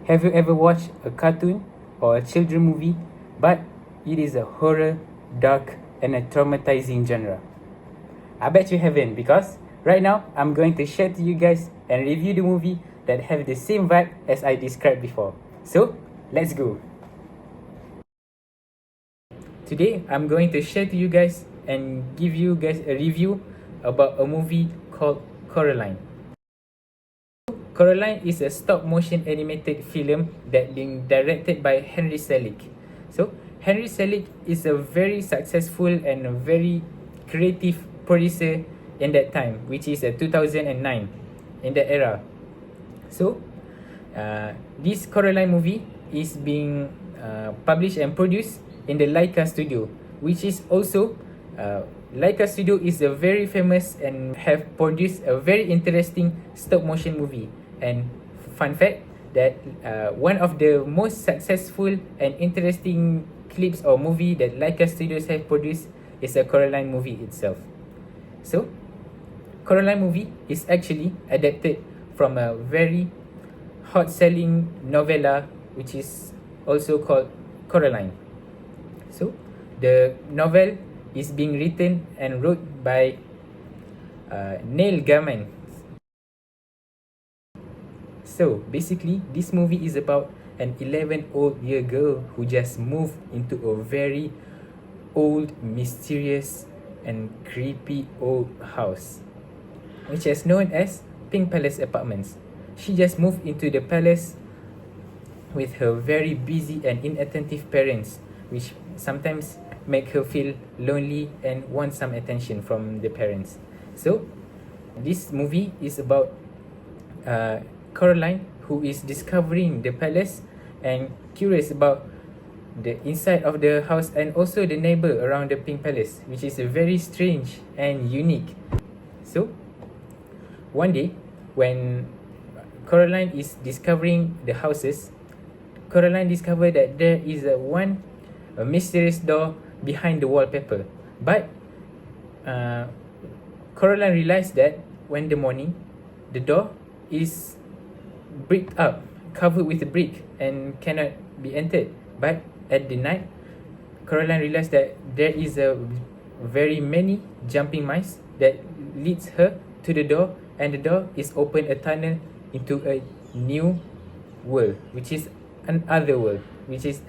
Have you ever watched a cartoon or a children movie, but it is a horror, dark, and a traumatizing genre? I bet you haven't, because right now I'm going to share to you guys and review the movie that have the same vibe as I described before. So, let's go. Today I'm going to share to you guys and give you guys a review about a movie called Coraline. Coraline is a stop-motion animated film that being directed by Henry Selick. So, Henry Selick is a very successful and a very creative producer in that time, which is 2009, in that era. So, this Coraline movie is being published and produced in the Laika Studio, which is also Laika Studio is a very famous and have produced a very interesting stop-motion movie. And fun fact that one of the most successful and interesting clips or movie that Laika Studios have produced is a Coraline movie itself. So, Coraline movie is actually adapted from a very hot-selling novella, which is also called Coraline. So, the novel is being written and wrote by Neil Gaiman. So, basically, this movie is about an 11-year-old girl who just moved into a very old, mysterious, and creepy old house, which is known as Pink Palace Apartments. She just moved into the palace with her very busy and inattentive parents, which sometimes make her feel lonely and want some attention from the parents. So, this movie is about Coraline, who is discovering the palace and curious about the inside of the house and also the neighbor around the Pink Palace, which is very strange and unique. So, one day, when Coraline is discovering the houses, Coraline discovered that there is a mysterious door behind the wallpaper. But Coraline realized that when the morning, the door is bricked up, covered with a brick, and cannot be entered. But at the night, Coraline realized that there is a very many jumping mice that leads her to the door, and the door is open a tunnel into a new world, which is another world, which is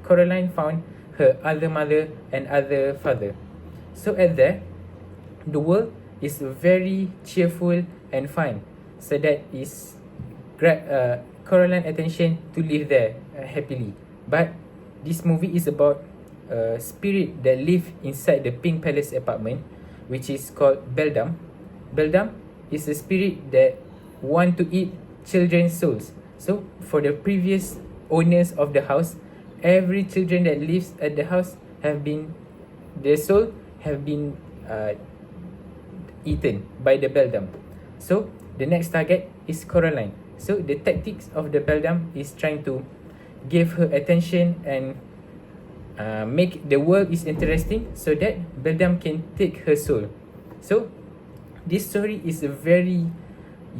Coraline found her other mother and other father. So at there, the world is very cheerful and fun. So that is grab Coraline attention to live there happily. But this movie is about a spirit that live inside the Pink Palace apartment, which is called Beldam. Beldam is a spirit that want to eat children's souls. So for the previous owners of the house, every children that lives at the house have been, their soul have been eaten by the Beldam. So the next target is Coraline. So the tactics of the Beldam is trying to give her attention and make the world is interesting so that Beldam can take her soul. So this story is a very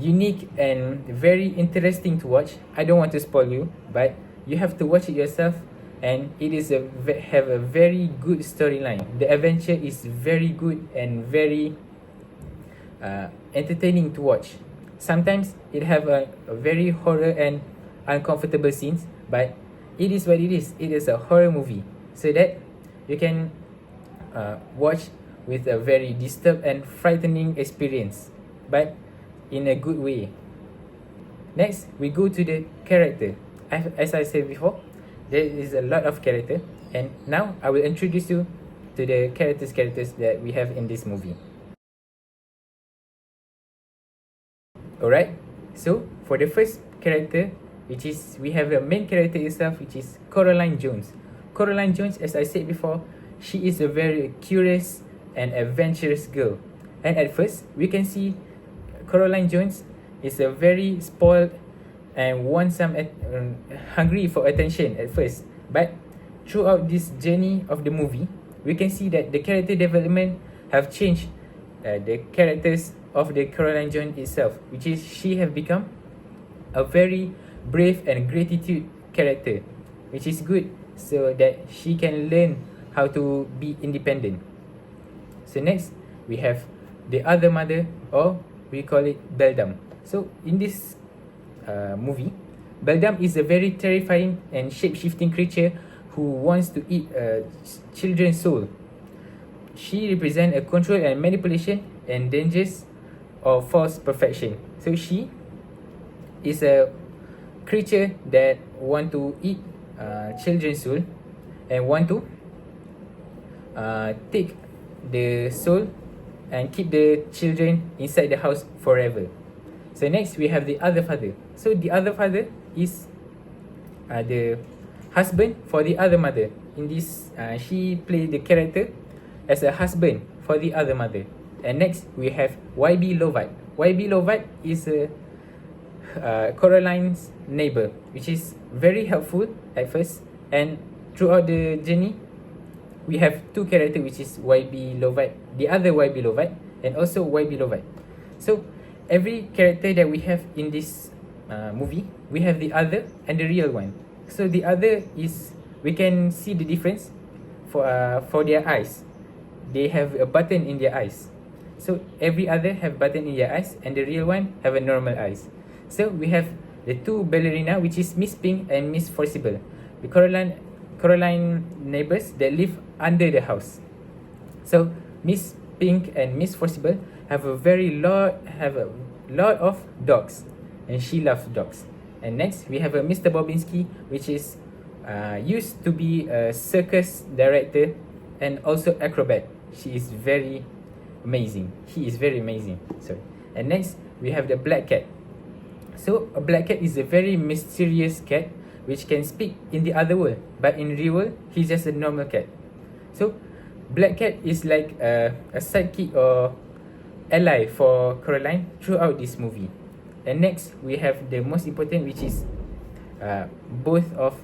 unique and very interesting to watch. I don't want to spoil you, but you have to watch it yourself, and it is have a very good storyline. The adventure is very good and very entertaining to watch. Sometimes it have a very horror and uncomfortable scenes, but it is what it is. It is a horror movie, so that you can watch with a very disturbed and frightening experience, but in a good way. Next, we go to the character. As I said before, there is a lot of character, and now I will introduce you to the characters that we have in this movie. Alright, so for the first character, which is, we have the main character itself, which is Coraline Jones. Coraline Jones, as I said before, she is a very curious and adventurous girl. And at first, we can see Coraline Jones is a very spoiled and wants hungry for attention at first. But throughout this journey of the movie, we can see that the character development have changed the characters of the Coraline Jones itself, which is she have become a very brave and gratitude character, which is good so that she can learn how to be independent. So next, we have the other mother, or we call it Beldam. So in this movie, Beldam is a very terrifying and shape-shifting creature who wants to eat a children's soul. She represents a control and manipulation and dangers of false perfection. So she is a creature that want to eat children's soul and want to take the soul and keep the children inside the house forever. So next, we have the other father. So the other father is the husband for the other mother. In this, she played the character as a husband for the other mother. And next, we have YB Lovite. YB Lovite is a Coraline's neighbor, which is very helpful at first, and throughout the journey, we have two characters, which is YB Lovite, the other YB Lovite, and also YB Lovite. So every character that we have in this movie, we have the other and the real one. So the other is, we can see the difference for their eyes. They have a button in their eyes. So every other have button in their eyes, and the real one have a normal eyes. So we have the two ballerina, which is Miss Pink and Miss Forcible, the Coraline neighbors that live under the house. So Miss Pink and Miss Forcible have a lot of dogs, and she loves dogs. And next, we have a Mr. Bobinski, which is used to be a circus director and also acrobat. She is very amazing. He is very amazing. Sorry. And next, we have the black cat. So a black cat is a very mysterious cat which can speak in the other world, but in real world, he's just a normal cat. So black cat is like a sidekick or ally for Coraline throughout this movie. And next, we have the most important, which is both of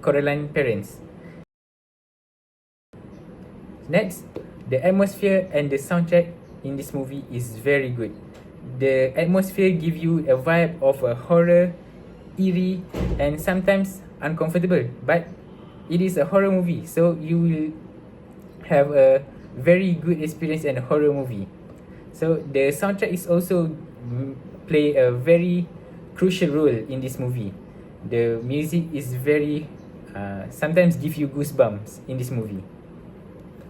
Coraline parents. Next, the atmosphere and the soundtrack in this movie is very good. The atmosphere give you a vibe of a horror, eerie, and sometimes uncomfortable, but it is a horror movie, so you will have a very good experience in a horror movie. So the soundtrack is also play a very crucial role in this movie. The music is very sometimes give you goosebumps in this movie.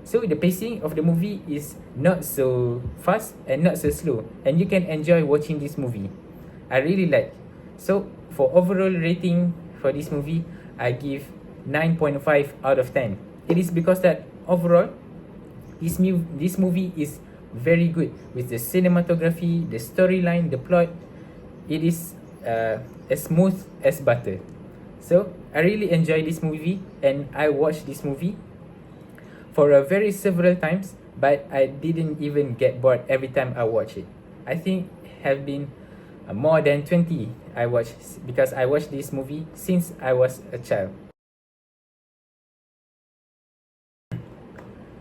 So the pacing of the movie is not so fast and not so slow, and you can enjoy watching this movie. I really like. So for overall rating for this movie, I give 9.5 out of 10. It is because that overall, this movie is very good with the cinematography, the storyline, the plot. It is as smooth as butter. So I really enjoy this movie, and I watched this movie for a very several times, but I didn't even get bored every time I watch it. I think have been more than 20 I watched, because I watched this movie since I was a child.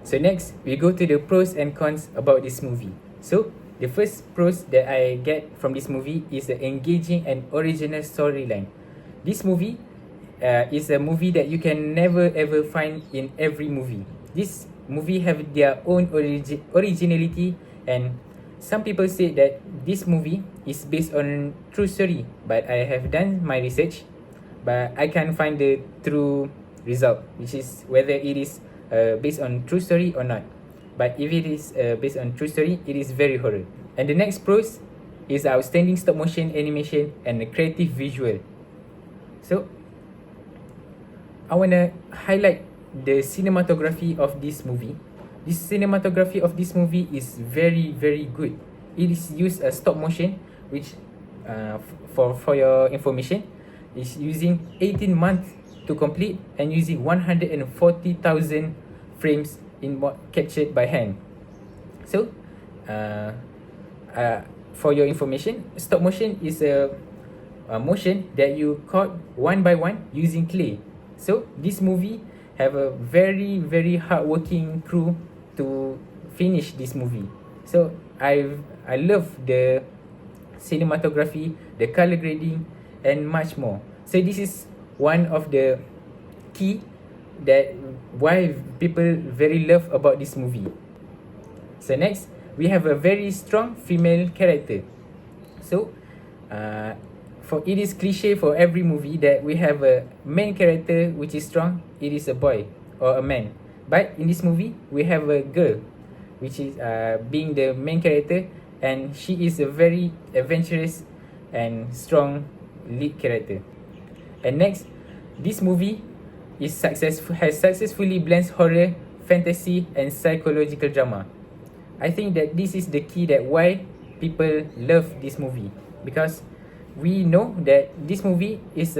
So next, we go to the pros and cons about this movie. So the first pros that I get from this movie is the engaging and original storyline. This movie is a movie that you can never ever find in every movie. This movie have their own originality, and some people say that this movie is based on true story, but I have done my research, but I can't find the true result, which is whether it is based on true story or not. But if it is based on true story, it is very horror. And the next pros is outstanding stop motion animation and the creative visual. So I wanna highlight the cinematography of this movie. The cinematography of this movie is very, very good. It is used a stop motion, which for your information, is using 18 months to complete and using 140,000 frames captured by hand. So for your information, stop motion is a motion that you cut one by one using clay. So this movie have a very, very hardworking crew to finish this movie. So I love the cinematography, the color grading, and much more. So this is one of the key that why people very love about this movie. So next, we have a very strong female character. So for it is cliche for every movie that we have a main character which is strong. It is a boy or a man. But in this movie, we have a girl, which is being the main character, and she is a very adventurous and strong lead character. And next, this movie has successfully blends horror, fantasy, and psychological drama. I think that this is the key that why people love this movie, because we know that this movie is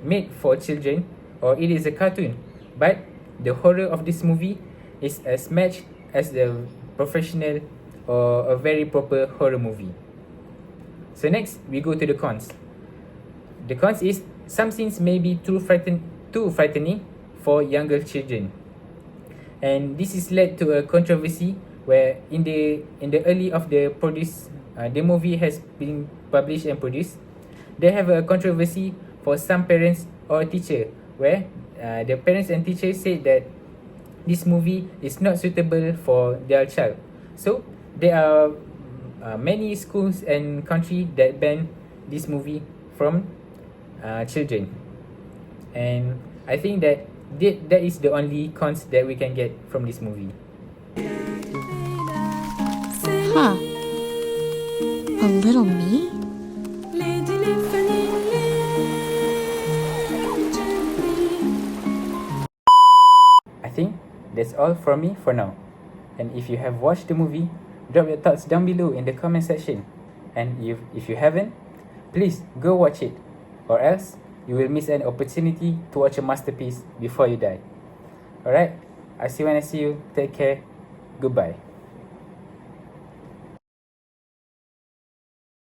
made for children, or it is a cartoon, but the horror of this movie is as matched as the professional or a very proper horror movie. So next, we go to the cons. The cons is some scenes may be too frightening for younger children, and this is led to a controversy where in the early of the movie has been published and produced. They have a controversy for some parents or teacher where the parents and teachers said that this movie is not suitable for their child. So there are many schools and country that ban this movie from children, and I think that that is the only cons that we can get from this movie. Huh. A little me? I think that's all from me for now. And if you have watched the movie, drop your thoughts down below in the comment section. And if you haven't, please go watch it, or else you will miss an opportunity to watch a masterpiece before you die. Alright, I see you when I see you. Take care. Goodbye.